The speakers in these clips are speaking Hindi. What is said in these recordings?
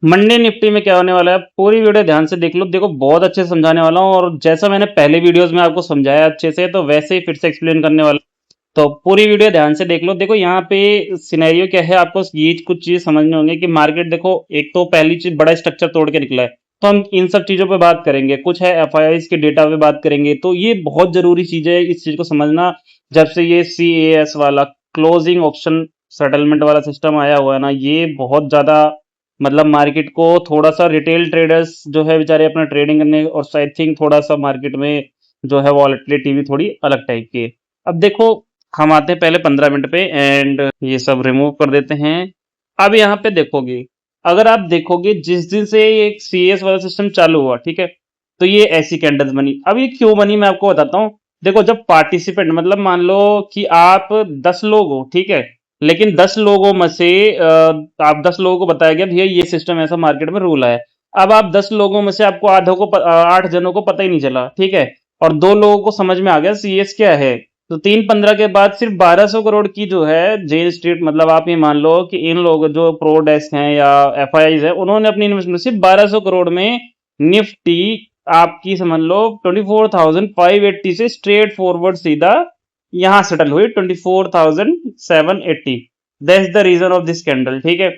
मंडे निफ्टी में क्या होने वाला है, पूरी वीडियो ध्यान से देख लो। देखो बहुत अच्छे से समझाने वाला हूँ, और जैसा मैंने पहले वीडियोस में आपको समझाया अच्छे से, तो वैसे ही फिर से एक्सप्लेन करने वाला। तो पूरी वीडियो ध्यान से देख लो। देखो यहाँ पे सिनेरियो क्या है, आपको ये कुछ चीज समझने होंगे कि मार्केट, देखो एक तो पहली चीज बड़ा स्ट्रक्चर तोड़ के निकला है, तो हम इन सब चीजों पे बात करेंगे। कुछ है एफआईआईज के डेटा पे बात करेंगे, तो ये बहुत जरूरी चीज है इस चीज को समझना। जब से ये सीएएस वाला क्लोजिंग ऑप्शन सेटलमेंट वाला सिस्टम आया हुआ है ना, ये बहुत ज्यादा मतलब मार्केट को थोड़ा सा, रिटेल ट्रेडर्स जो है बेचारे अपना ट्रेडिंग करने, और आई थिंक थोड़ा सा मार्केट में जो है वॉलेटिलिटी भी थोड़ी अलग टाइप की है। अब देखो, हम आते हैं पहले 15 मिनट पे, एंड ये सब रिमूव कर देते हैं। अब यहाँ पे देखोगे, अगर आप देखोगे जिस दिन से ये सीएस वाला सिस्टम चालू हुआ, ठीक है, तो ये ऐसी कैंडल्स बनी। अब ये क्यों बनी मैं आपको बताता हूँ। देखो, जब पार्टिसिपेंट, मतलब मान लो कि आप 10 लोग हो, ठीक है, लेकिन 10 लोगों में से आप 10 लोगों को बताया गया भैया ये सिस्टम ऐसा मार्केट में रूल है। अब आप 10 लोगों में से आपको आधों को 8 जनों को पता ही नहीं चला, ठीक है, और 2 लोगों को समझ में आ गया सीएस क्या है। तो 3-15 के बाद सिर्फ 1200 करोड़ की जो है जेल स्ट्रीट, मतलब आप ये मान लो कि इन लोग जो प्रो डेस्क हैं या एफआईआईज है, उन्होंने अपनी इन्वेस्टमेंट सिर्फ 1200 करोड़ में निफ्टी आपकी समझ लो 24,580 से स्ट्रेट फॉरवर्ड सीधा यहां सेटल हुई 24,780। That's the reason of this candle, ठीक है।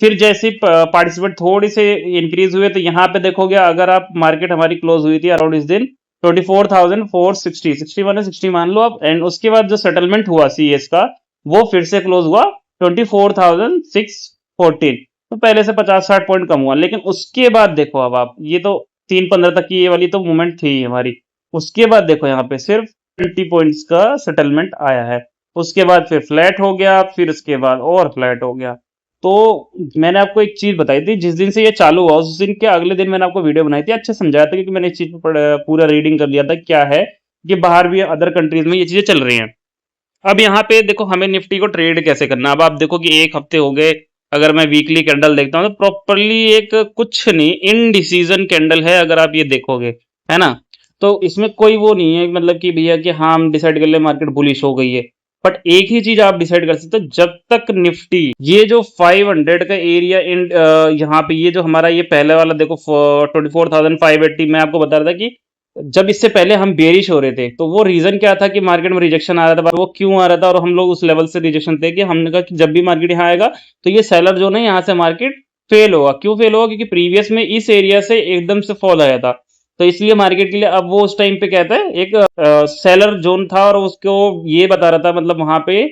फिर जैसे पार्टिसिपेट थोड़ी से इंक्रीज हुए, तो यहाँ पे देखोगे, अगर आप मार्केट हमारी क्लोज हुई थी अराउंड इस दिन 24,460, 61 है, 60 मान लो आप, एंड उसके बाद जो सेटलमेंट हुआ सीएस का, वो फिर से क्लोज हुआ 24,614। तो पहले से 50-60 पॉइंट कम हुआ, लेकिन उसके बाद देखो, अब आप ये तो 3-15 तक की ये वाली तो मूवमेंट थी हमारी। उसके बाद देखो यहाँ पे सिर्फ 20 पॉइंट्स का सेटलमेंट आया है। उसके बाद फिर फ्लैट हो गया, फिर उसके बाद और फ्लैट हो गया। तो मैंने आपको एक चीज बताई थी, जिस दिन से ये चालू हुआ उस दिन के अगले दिन मैंने आपको वीडियो बनाई थी, अच्छे समझाया था, क्योंकि मैंने इस चीज पर पूरा रीडिंग कर लिया था क्या है कि बाहर भी अदर कंट्रीज में ये चीजें चल रही हैं। अब यहाँ पे देखो, हमें निफ्टी को ट्रेड कैसे करना है। अब आप देखो कि एक हफ्ते हो गए, अगर मैं वीकली कैंडल देखता हूँ तो प्रॉपरली एक कुछ नहीं, इनडिसीजन कैंडल है, अगर आप ये देखोगे, है ना। तो इसमें कोई वो नहीं है मतलब कि भैया कि हाँ हम डिसाइड कर ले मार्केट बुलिश हो गई है। बट एक ही चीज आप डिसाइड कर सकते हो, जब तक निफ्टी ये जो 500 का एरिया इन यहाँ पे ये जो हमारा ये पहले वाला देखो 24,580, मैं आपको बता रहा था कि जब इससे पहले हम बेरिश हो रहे थे, तो वो रीजन क्या था कि मार्केट में रिजेक्शन आ रहा था। पर वो क्यों आ रहा था, और हम लोग उस लेवल से रिजेक्शन थे कि हमने कहा कि जब भी मार्केट यहाँ आएगा तो ये सेलर जो है यहाँ से मार्केट फेल होगा। क्यों फेल होगा, क्योंकि प्रीवियस में इस एरिया से एकदम से फॉल आया था। तो इसलिए मार्केट के लिए अब वो उस टाइम पे कहता है एक सेलर जोन था, और उसको ये बता रहा था मतलब वहां पे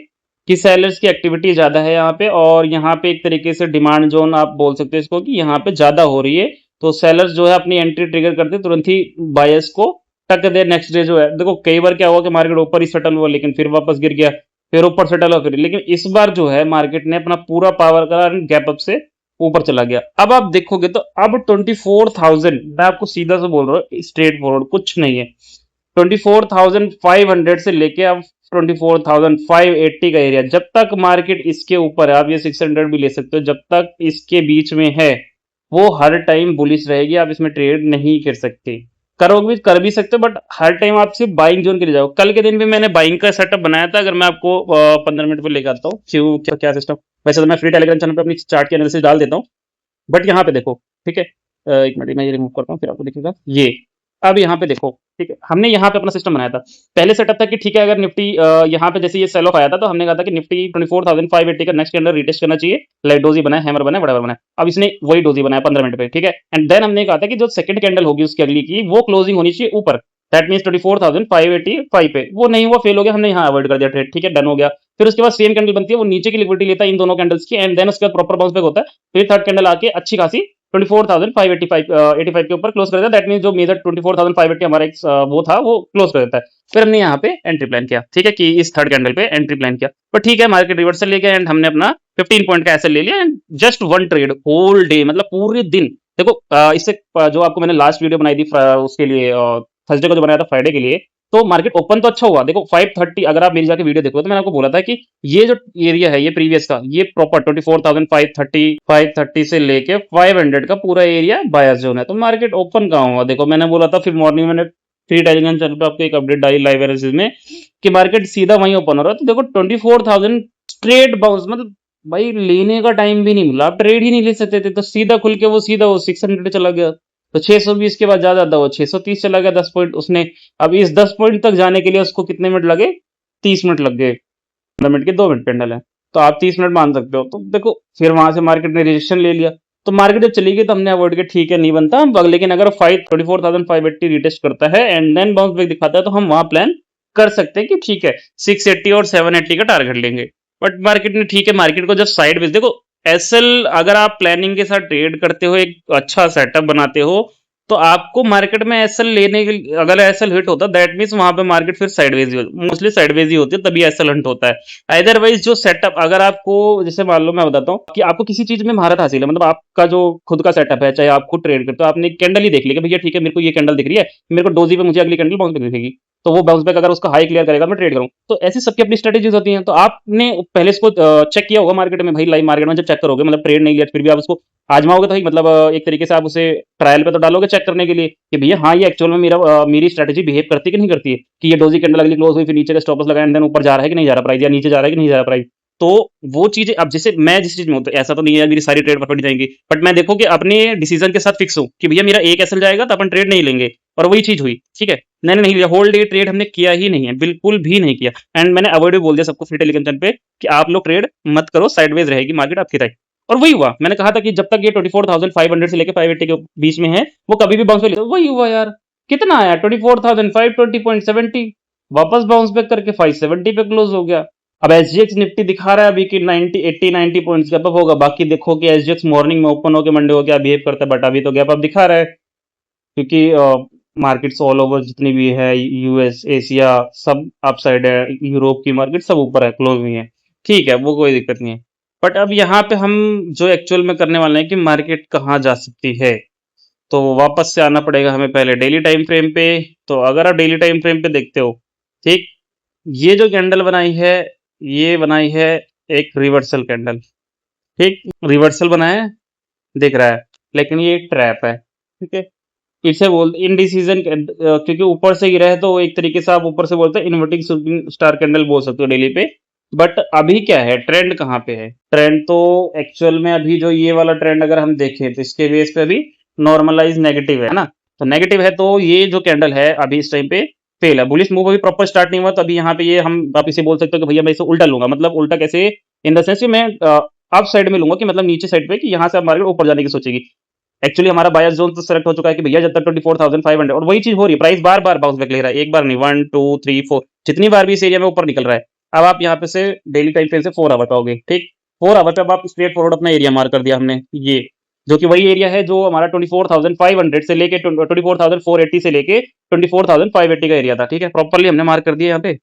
कि सेलर्स की एक्टिविटी ज्यादा है यहाँ पे, और यहाँ पे एक तरीके से डिमांड जोन आप बोल सकते हो इसको, कि यहाँ पे ज्यादा हो रही है। तो सेलर्स जो है अपनी एंट्री ट्रिगर करते तुरंत ही बायर्स को टक्कर दे। नेक्स्ट डे जो है देखो, कई बार क्या हुआ कि मार्केट ऊपर ही सेटल हुआ लेकिन फिर वापस गिर गया, फिर ऊपर सेटल हुआ फिर, लेकिन इस बार जो है मार्केट ने अपना पूरा पावर करा, गैप अप से ऊपर चला गया। अब आप देखोगे तो अब 24,000, मैं आपको सीधा से बोल रहा हूँ स्ट्रेट फॉरवर्ड, कुछ नहीं है। 24,500 से लेके अब 24,580 का एरिया, जब तक मार्केट इसके ऊपर है, आप ये 600 भी ले सकते हो, जब तक इसके बीच में है वो हर टाइम बुलिश रहेगी। आप इसमें ट्रेड नहीं कर सकते, करोगे भी कर भी सकते हो, बट हर टाइम आप सिर्फ बाइंग जोन के लिए जाओ। कल के दिन भी मैंने बाइंग का सेटअप बनाया था, अगर मैं आपको 15 मिनट पे लेकर आता हूँ क्यों क्या क्या सिस्टम। वैसे तो मैं फ्री टेलीग्राम चैनल पे अपनी चार्ट की एनालिसिस डाल देता हूँ, बट यहाँ पे देखो, ठीक है, एक मिनट मैं ये रिमूव करता हूँ फिर आपको दिखेगा ये। अब यहाँ पे देखो, ठीक है, हमने यहाँ पे अपना सिस्टम बनाया था। पहले सेटअप था कि ठीक है, अगर निफ्टी यहाँ पे जैसे ये सेल ऑफ आया था, तो हमने कहा था कि निफ्टी 24,580 का नेक्स्ट कैंडल रिटेस्ट करना चाहिए, लाइक डोजी बनाए, हैमर बनाए, वड़ेवर बनाए। अब इसने वही डोजी बनाया 15 मिनट पे, ठीक है। एंड देन हमने कहा था कि जो सेकंड कैंडल होगी उसकी अगली की, वो क्लोजिंग होनी चाहिए ऊपर, दैट मीन 24,585 पे। वो नहीं हुआ, फेल हो गया, हमने यहाँ अवॉइड कर दिया ट्रेड, ठीक है, डन हो गया। फिर उसके बाद सेम कैंडल बनती है, वो नीचे की लिक्विडिटी लेता है इन दोनों कैंडल्स की, एंड देन उसके बाद प्रॉपर बाउंस बैक होता है। फिर थर्ड कैंडल आके अच्छी खासी 24,585 के ऊपर क्लोज कर देता है। दैट मीन जो मेजर 24,580 हमारा एक वो था, वो क्लोज कर देता है। फिर हमने यहाँ पे एंट्री प्लान किया, ठीक है, कि इस थर्ड कैंडल पे एंट्री प्लान किया। पर ठीक है, मार्केट रिवर्सल ले गया, एंड हमने अपना 15 पॉइंट का एसएल ले लिया, and just one trade whole day, मतलब पूरे दिन। देखो इससे जो आपको मैंने लास्ट वीडियो बनाई थी उसके लिए, थर्सडे को जो बनाया था फ्राइडे के लिए, तो मार्केट ओपन तो अच्छा हुआ। देखो 530, अगर आप मेरी जाके वीडियो देखो तो मैंने आपको बोला था कि ये जो एरिया है ये प्रीवियस का, ये प्रॉपर 24,530 से लेके 500 का पूरा एरिया बायर्स जोन है। तो मार्केट ओपन कहाँ हुआ, देखो मैंने बोला था, फिर मॉर्निंग मैंने फ्री टेलीग्राम चैनल पे आपको एक अपडेट डाली लाइव एनालिसिस में कि मार्केट सीधा वहीं ओपन हो रहा है। तो देखो 24,000 स्ट्रेट बाउंस, मतलब भाई लेने का टाइम भी नहीं मिला, आप ट्रेड ही नहीं ले सकते थे, तो सीधा खुल के वो सीधा वो 600 चला गया। तो 620 के बाद ज्यादा था वो 630 चला गया, 10 पॉइंट उसने। अब इस 10 पॉइंट तक जाने के लिए उसको कितने मिनट लगे? 30 मिनट लग गए। 15 मिनट के 2 मिनट कैंडल है, तो आप 30 मिनट मान सकते हो। तो देखो फिर वहां से मार्केट ने रिजेक्शन ले लिया। तो मार्केट जब चली गई तो हमने अवॉइड किया, ठीक है नहीं बनता हम लेकिन अगर 24,580 रिटेस्ट करता है एंड देन बाउंस बैक दिखाता है, तो हम वहां प्लान कर सकते हैं कि ठीक है 680 और 780 का टारगेट लेंगे। बट मार्केट ने ठीक है, मार्केट को जब साइड वेज देखो, एसएल अगर आप प्लानिंग के साथ ट्रेड करते हो, एक अच्छा सेटअप बनाते हो, तो आपको मार्केट में एसएल लेने के अगर एसएल हिट होता है दैट मीन्स वहां पे मार्केट फिर साइडवेज ही मोस्टली साइडवेज ही होती है, तभी एसएल हिट होता है। अदरवाइज जो सेटअप अगर आपको, जैसे मान लो मैं बताता हूँ कि आपको किसी चीज में महारत हासिल है, मतलब आपका जो खुद का सेटअप है, चाहे आप खुद ट्रेड करते हो, आपने कैंडल ही देख लिया कि भैया ठीक है मेरे को ये कैंडल दिख रही है, मेरे को डोजी पे मुझे अगली कैंडल बाउंस बैक दिखेगी, तो वो बाउंस बैक अगर उसका हाई क्लियर करेगा मैं ट्रेड करूँ। तो ऐसी सबकी अपनी स्ट्रेटेजीज होती हैं। तो आपने पहले इसको चेक किया होगा मार्केट में, भाई लाइव मार्केट में जब चेक करोगे, मतलब ट्रेड नहीं लिया फिर भी आप उसको आजमाओगे, तो भाई मतलब एक तरीके से आप उसे ट्रायल पे तो डालोगे चेक करने के लिए कि भैया हाँ ये एक्चुअल में मेरी स्ट्रेटेजी बिहेव करती है कि नहीं करती है, कि ये डोजी कैंडल अगली क्लोज हुई फिर नीचे का स्टॉप लॉस लगाया एंड देन ऊपर जा रहा है कि नहीं जा रहा प्राइस, या नीचे जा रहा है कि नहीं जा रहा प्राइस। तो वो चीजें अब जैसे मैं जिस चीज में हूं, तो ऐसा तो नहीं है मेरी सारी ट्रेड प्रॉफिट जाएंगी, बट मैं देखो कि अपने डिसीजन के साथ फिक्स हूं कि भैया मेरा एक एसएल जाएगा तो अपन ट्रेड नहीं लेंगे, और वही चीज हुई। ठीक है, मैंने नहीं लिया होल डे ट्रेड, हमने किया ही नहीं है, बिल्कुल भी नहीं किया। एंड मैंने अवॉइड भी बोल दिया सबको फ्री टेलीकंसल्ट पे कि आप लोग ट्रेड मत करो, साइडवेज रहेगी मार्केट आपकी राइट। और वही हुआ, मैंने कहा था कि जब तक ये 24,500 से लेकर 580 के बीच में है वो कभी भी बाउंस बैक, वही हुआ यार। कितना आया 24,520.70, वापस बाउंस बैक करके 570 पे क्लोज हो गया। अब एसजीएक्स निफ्टी दिखा रहा है अभी कि 90 80 90 पॉइंट्स गैप अप होगा, बाकी देखो कि एसजीएक्स मॉर्निंग में ओपन होकर मंडे हो क्या बिहेव करता है, बट अभी तो गैप अप दिखा रहा है, क्योंकि मार्केट्स ऑल ओवर जितनी भी है, यूएस एशिया सब अपसाइड है, यूरोप की मार्केट सब ऊपर है, क्लोज हुई है। ठीक है वो कोई दिक्कत नहीं है। बट अब यहाँ पे हम जो एक्चुअल में करने वाले हैं कि मार्केट कहाँ जा सकती है, तो वापस से आना पड़ेगा हमें पहले डेली टाइम फ्रेम पे। तो अगर आप डेली टाइम फ्रेम पे देखते हो, ठीक, ये जो कैंडल बनाई है, ये बनाई है एक रिवर्सल कैंडल, ठीक, रिवर्सल बनाया है, दिख रहा है, लेकिन ये एक ट्रैप है। ठीक है, इसे बोल इनडिसीजन, क्योंकि ऊपर से गिरा है तो एक तरीके से आप ऊपर से बोलते हैं इन्वर्टिंग शूटिंग स्टार कैंडल बोल सकते हो डेली पे। बट अभी क्या है, ट्रेंड कहाँ पे है? ट्रेंड तो एक्चुअल में अभी जो ये वाला ट्रेंड अगर हम देखें तो इसके बेस पे अभी नॉर्मलाइज नेगेटिव है ना, तो नेगेटिव है तो ये जो कैंडल है अभी इस टाइम पे फेल है। बुलिश मूव अभी प्रॉपर स्टार्ट नहीं हुआ, तो अभी यहाँ पे ये हम आप इसे बोल सकते हो कि भैया मैं इसे उल्टा लूंगा, मतलब उल्टा कैसे, इन द सेंस कि मैं अप साइड में लूंगा, कि मतलब नीचे साइड पे कि यहाँ से अब मार्केट ऊपर जाने की सोचेगी। एक्चुअली हमारा बायस जोन तो सेलेक्ट हो चुका है कि भैया जब तक 24,500, और वही चीज हो रही है, प्राइस बार बार बाउंस बैक ले रहा है, एक बार नहीं, 1 2 3 4 जितनी बार भी इस एरिया में ऊपर निकल रहा है। अब आप यहाँ पे से डेली टाइम फ्रेम से 4 आवर पे आओगे, ठीक, 4 आवर पे अब आप स्ट्रेट फॉरवर्ड अपना एरिया मार्क कर दिया हमने, ये जो कि वही एरिया है जो हमारा 24,500 से लेके 24,480 से लेके 24,580 का एरिया था। ठीक है, प्रॉपरली हमने मार्क कर दिया यहाँ पे।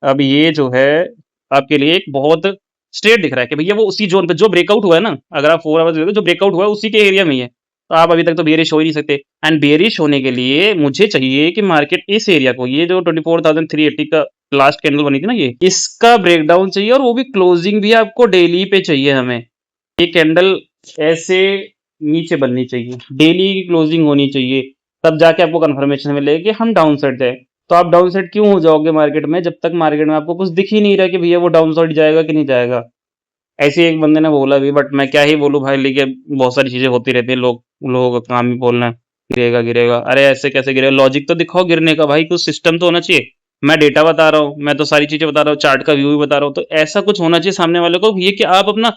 अब ये जो है आपके लिए एक बहुत स्ट्रेट दिख रहा है कि भैया वो उसी जोन पे जो ब्रेकआउट हुआ है ना, अगर आप 4 आवर्स जो ब्रेकआउट हुआ है उसी के एरिया में ही है, तो आप अभी तक तो बेरिश हो ही नहीं सकते। एंड बेरिश होने के लिए मुझे चाहिए कि मार्केट इस एरिया को, ये जो 24,380 का लास्ट कैंडल बनी थी ना, ये इसका ब्रेकडाउन चाहिए, और वो भी क्लोजिंग भी आपको डेली पे चाहिए हमें। ये कैंडल ऐसे नीचे बननी चाहिए, डेली की क्लोजिंग होनी चाहिए, तब जाके आपको कंफर्मेशन मिलेगी कि हम डाउन साइड जाए। तो आप डाउन साइड क्यों हो जाओगे मार्केट में, जब तक मार्केट में आपको कुछ दिख ही नहीं रहा कि भैया वो डाउन साइड जाएगा कि नहीं जाएगा। ऐसे एक बंदे ने बोला भी, बट मैं क्या ही बोलूं भाई, लेकिन बहुत सारी चीजें होती रहती है, लोगों का काम ही बोलना है, गिरेगा गिरेगा, अरे ऐसे कैसे गिरेगा, लॉजिक तो दिखाओ गिरने का भाई, कुछ सिस्टम तो होना चाहिए। मैं डेटा बता रहा हूँ, मैं तो सारी चीजें बता रहा हूँ, चार्ट का व्यू भी बता रहा हूँ, तो ऐसा कुछ होना चाहिए सामने वाले को, ये कि आप अपना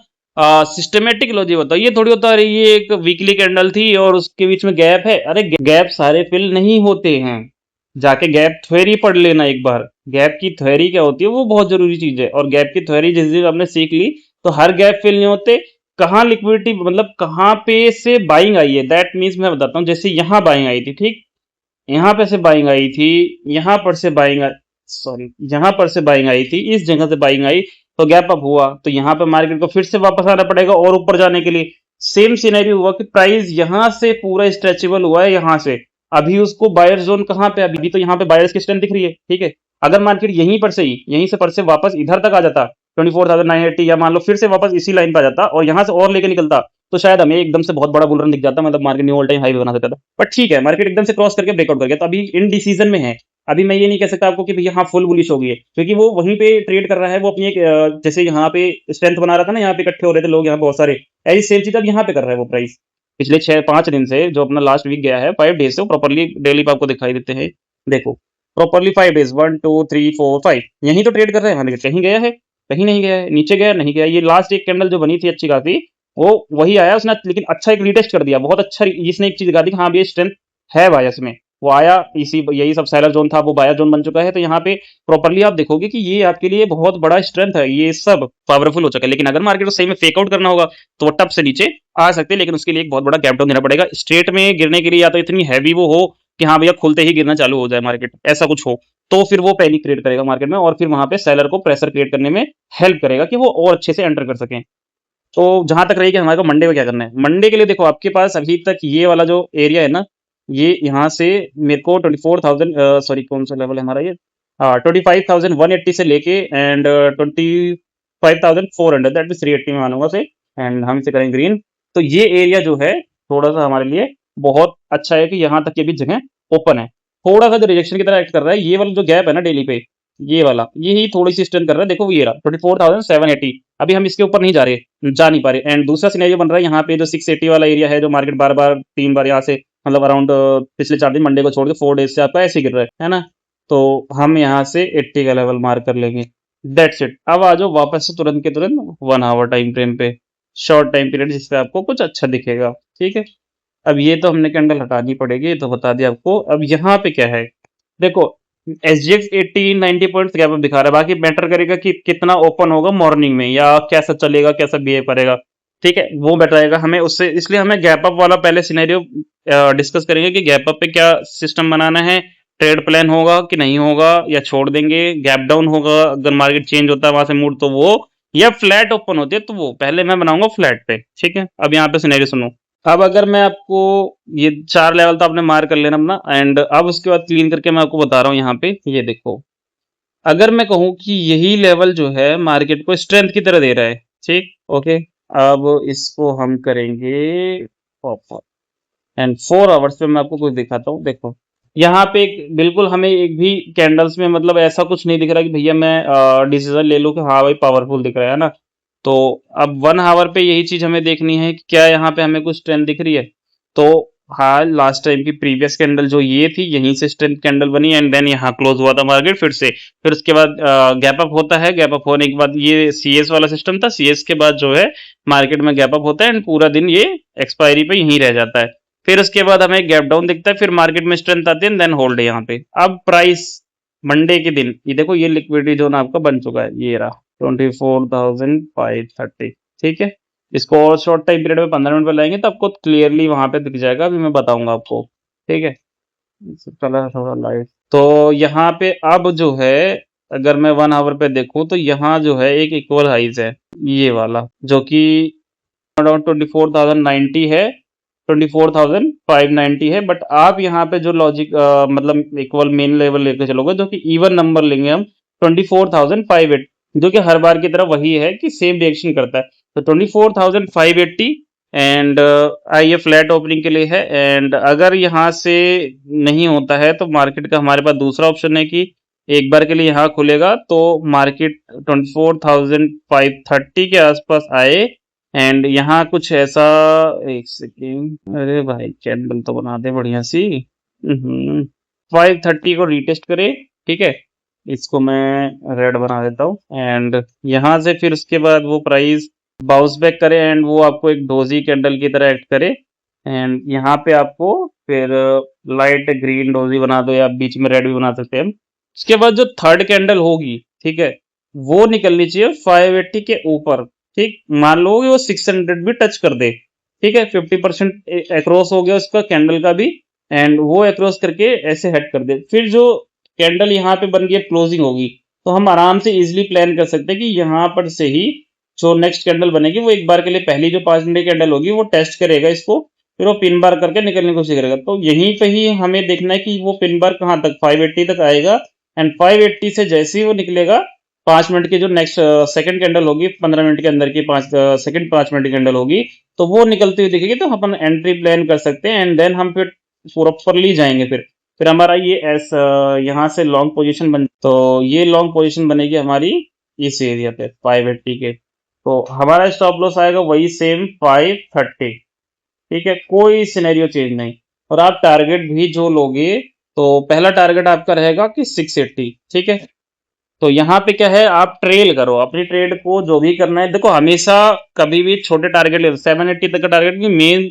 सिस्टमेटिक लॉजिक बताओ। ये थोड़ी होता है ये एक वीकली कैंडल थी और उसके बीच में गैप है, अरे गैप सारे फिल नहीं होते हैं, जाके गैप थ्योरी पढ़ लेना एक बार। गैप की थ्योरी क्या होती है वो बहुत जरूरी चीज है, और गैप की थ्योरी जिस दिन आपने सीख ली तो हर गैप फिल नहीं होते। कहाँ लिक्विडिटी, मतलब कहाँ पे से बाइंग आई है, दैट मीन्स मैं बताता हूँ, जैसे यहाँ बाइंग आई थी, ठीक, यहाँ पे से बाइंग आई थी, यहाँ पर से बाइंग, सॉरी यहाँ पर से बाइंग आई थी, इस जगह से बाइंग आई, तो गैप अप हुआ, तो यहाँ पे मार्केट को फिर से वापस आना पड़ेगा और ऊपर जाने के लिए। सेम सिनेरियो हुआ कि प्राइस यहाँ से पूरा स्ट्रेचेबल हुआ है, यहाँ से अभी उसको बायर जोन कहाँ पे, अभी भी तो यहाँ पे बायर्स की स्ट्रेंथ दिख रही है। ठीक है, अगर मार्केट यहीं पर से ही, यहीं से पर से वापस इधर तक आ जाता 24,980, या मान लो फिर से वापस इसी लाइन पर आ जाता और यहाँ से और लेके निकलता, तो शायद हमें एकदम से बहुत बड़ा बुल रन दिख जाता, मतलब market knew all time high भी बना सकता था। बट ठीक है, मार्केट एकदम से क्रॉस करके ब्रेकआउट कर गया, तो अभी इन डिसीजन में है। अभी मैं ये नहीं कह सकता आपको कि भैया हाँ फुल बुलिश हो गई है, क्योंकि वो वहीं पे ट्रेड कर रहा है, वो अपनी एक जैसे यहाँ पे स्ट्रेंथ बना रहा था ना, यहाँ पे इकट्ठे हो रहे थे लोग यहाँ बहुत सारे, ऐसी सेम चीज अब यहाँ पे कर रहा है वो प्राइस। पिछले 6-5 दिन से जो अपना लास्ट वीक गया है, 5 डेज से प्रॉपरली डेली पे आपको दिखाई देते हैं। देखो प्रॉपरली 5 डेज, 1 2 3 4 5 यहीं तो ट्रेड कर रहे हैं, हाँ, कहीं गया है? कहीं नहीं गया है, नीचे गया नहीं गया। ये लास्ट एक कैंडल जो बनी थी अच्छी खासी, वो वही आया उसने, लेकिन अच्छा एक रीटेस्ट कर दिया, बहुत अच्छा इसने एक चीज दिखा दी कि हाँ भी स्ट्रेंथ है बायस में। वो आया इसी यही सब सेलर जोन था, वो बायर जोन बन चुका है, तो यहाँ पे प्रॉपरली आप देखोगे कि ये आपके लिए बहुत बड़ा स्ट्रेंथ है, ये सब पावरफुल हो चुका है। लेकिन अगर मार्केट को सही में फेक आउट करना होगा तो वो टप से नीचे आ सकते हैं, लेकिन उसके लिए एक बहुत बड़ा गैप डाउन देना पड़ेगा। स्ट्रेट में गिरने के लिए या तो इतनी हैवी वो हो कि हाँ भैया खुलते ही गिरना चालू हो जाए मार्केट, ऐसा कुछ हो, तो फिर वो पैनिक क्रिएट करेगा मार्केट में, और फिर वहां पे सेलर को प्रेशर क्रिएट करने में हेल्प करेगा कि वो और अच्छे से एंटर कर सकें। तो जहां तक रही कि हमारे को मंडे को क्या करना है, मंडे के लिए देखो आपके पास अभी तक ये वाला जो एरिया है ना, ये यहाँ से मेरे को 24,000, सॉरी कौन सा लेवल है हमारा ये, 25,180 से लेके एंड 25,400, दैट मीन 380 में मानूंगा से, एंड हम इसे करेंगे ग्रीन। तो ये एरिया जो है थोड़ा सा हमारे लिए बहुत अच्छा है कि यहाँ तक की भी जगह ओपन है। थोड़ा सा जो रिजेक्शन की तरह एक्ट कर रहा है, ये वाला जो गैप है ना डेली पे, ये वाला यही थोड़ी सी स्ट्रेंथ कर रहा है। देखो ये रहा 24,780, अभी हम इसके ऊपर नहीं जा नहीं पा रहे। एंड दूसरा सिनेरियो बन रहा है यहाँ पे जो 680 वाला एरिया है, जो मार्केट बार बार 3 बार यहाँ से मतलब अराउंड पिछले 4 दिन मंडे को छोड़ के 4 डेज से आपका ऐसे गिर रहा है ना। तो हम यहाँ से 80 का लेवल मार्क कर लेंगे, दैट्स इट। अब आ जाओ वापस से तुरंत के तुरंत 1 आवर टाइम फ्रेम पे, शॉर्ट टाइम पीरियड जिसपे आपको कुछ अच्छा दिखेगा, ठीक है। अब ये तो हमने कैंडल हटानी पड़ेगी, ये तो बता दिया आपको। अब यहाँ पे क्या है, देखो SGX 80-90 पॉइंट्स गैप अप दिखा रहा है, बाकी मैटर करेगा कि कितना ओपन होगा मॉर्निंग में या कैसा चलेगा, कैसा बिहेव करेगा, ठीक है, वो बेटर रहेगा हमें उससे। इसलिए हमें गैप अप वाला पहले सिनेरियो डिस्कस करेंगे कि गैप अप पे क्या सिस्टम बनाना है, ट्रेड प्लान होगा कि नहीं होगा, या छोड़ देंगे। गैप डाउन होगा अगर मार्केट चेंज होता है वहां से मूड तो वो, या फ्लैट ओपन होती है तो वो। पहले मैं बनाऊंगा फ्लैट पे, ठीक है। अब यहाँ पे सिनेरियो सुनो। अब अगर मैं आपको ये 4 लेवल तो आपने मार कर लेना अपना, एंड अब उसके बाद क्लीन करके मैं आपको बता रहा हूँ यहाँ पे, ये देखो। अगर मैं कहूँ कि यही लेवल जो है मार्केट को स्ट्रेंथ की तरह दे रहा है, ठीक, ओके। अब इसको हम करेंगे एंड 4 आवर्स पे मैं आपको कुछ दिखाता हूँ। देखो यहाँ पे एक बिल्कुल हमें एक भी कैंडल्स में मतलब ऐसा कुछ नहीं दिख रहा कि भैया मैं डिसीजन ले लूँ कि हाँ भाई पावरफुल दिख रहा है ना। तो अब 1 आवर पे यही चीज हमें देखनी है कि क्या यहाँ पे हमें कुछ ट्रेंड दिख रही है। तो हाँ, लास्ट टाइम की प्रीवियस कैंडल जो ये थी, यहीं से स्ट्रेंथ कैंडल बनी एंड देन यहाँ क्लोज हुआ था मार्केट फिर से। फिर उसके बाद गैप अप होता है, गैप अप होने के बाद ये CS वाला सिस्टम था, CS के बाद जो है मार्केट में गैप अप होता है एंड पूरा दिन ये एक्सपायरी पे यहीं रह जाता है। फिर उसके बाद हमें गैप डाउन दिखता है, फिर मार्केट में स्ट्रेंथ आती है देन होल्ड है यहाँ पे। अब प्राइस मंडे के दिन ये देखो, ये लिक्विडिटी जोन आपका बन चुका है, ये रहा 24,530, ठीक है। इसको और शॉर्ट टाइम पीरियड में 15 मिनट पर लाएंगे तो आपको क्लियरली वहां पे दिख जाएगा, अभी मैं बताऊंगा आपको, ठीक है। चला थोड़ा लाइट। तो यहाँ पे अब जो है, अगर मैं 1 आवर पे देखूं तो यहाँ जो है एक इक्वल हाइज है, ये वाला जो कि अराउंड 24,090 है, 24,590 है। बट आप यहाँ पे जो लॉजिक मतलब इक्वल मेन लेवल लेकर चलोगे, जो कि इवन नंबर लेंगे हम 24,580, जो कि हर बार की तरह वही है कि सेम रिएक्शन करता है। तो 24,580 एंड ये फ्लैट ओपनिंग के लिए है। एंड अगर यहाँ से नहीं होता है तो मार्केट का हमारे पास दूसरा ऑप्शन है कि एक बार के लिए यहाँ खुलेगा तो मार्केट 24,530 के आसपास आए एंड यहाँ कुछ ऐसा, एक सेकेंड, अरे भाई कैंडल तो बना दे बढ़िया सी, 530 को रीटेस्ट करे, ठीक है। इसको मैं रेड बना देता हूँ एंड यहाँ से फिर उसके बाद वो प्राइस बाउंस बैक करे एंड वो आपको एक डोजी कैंडल की तरह एक्ट करे एंड यहाँ पे आपको फिर लाइट ग्रीन डोजी बना दो, या बीच में रेड भी बना सकते हैं हम। उसके बाद जो थर्ड कैंडल होगी, ठीक है, वो निकलनी चाहिए 580 के ऊपर, ठीक। मान लो कि वो 600 भी टच कर दे, ठीक है, 50% अक्रॉस हो गया उसका कैंडल का भी, एंड वो अक्रॉस करके ऐसे हेड कर दे। फिर जो कैंडल यहाँ पे बन गई क्लोजिंग होगी, तो हम आराम से इजिली प्लान कर सकते हैं कि यहाँ पर से ही जो नेक्स्ट कैंडल बनेगी वो एक बार के लिए पहली जो 5 मिनट कैंडल होगी वो टेस्ट करेगा इसको, फिर वो पिन बार करके निकलने की कोशिश करेगा। तो यहीं पे ही हमें देखना है कि वो पिन बार कहाँ तक, 580 तक आएगा एंड 580 से जैसे ही वो निकलेगा 5 मिनट की जो नेक्स्ट सेकंड कैंडल होगी, 15 मिनट के अंदर की 5 मिनट की कैंडल होगी, तो वो निकलती हुई दिखेगी, तो अपन एंट्री प्लान कर सकते हैं एंड देन हम फिर प्रॉपरली जाएंगे फिर। फिर हमारा ये यहाँ से लॉन्ग पोजीशन बन, तो ये लॉन्ग पोजीशन बनेगी हमारी इस एरिया पे 580 के। तो हमारा स्टॉप लॉस आएगा वही सेम 530। ठीक है, कोई सिनेरियो चेंज नहीं। और आप टारगेट भी जो लोगे, तो पहला टारगेट आपका रहेगा कि 680। ठीक है, तो यहाँ पे क्या है, आप ट्रेल करो अपनी ट्रेड को, जो भी करना है। देखो हमेशा कभी भी छोटे टारगेट ले, 780 तक का टारगेट की मेन,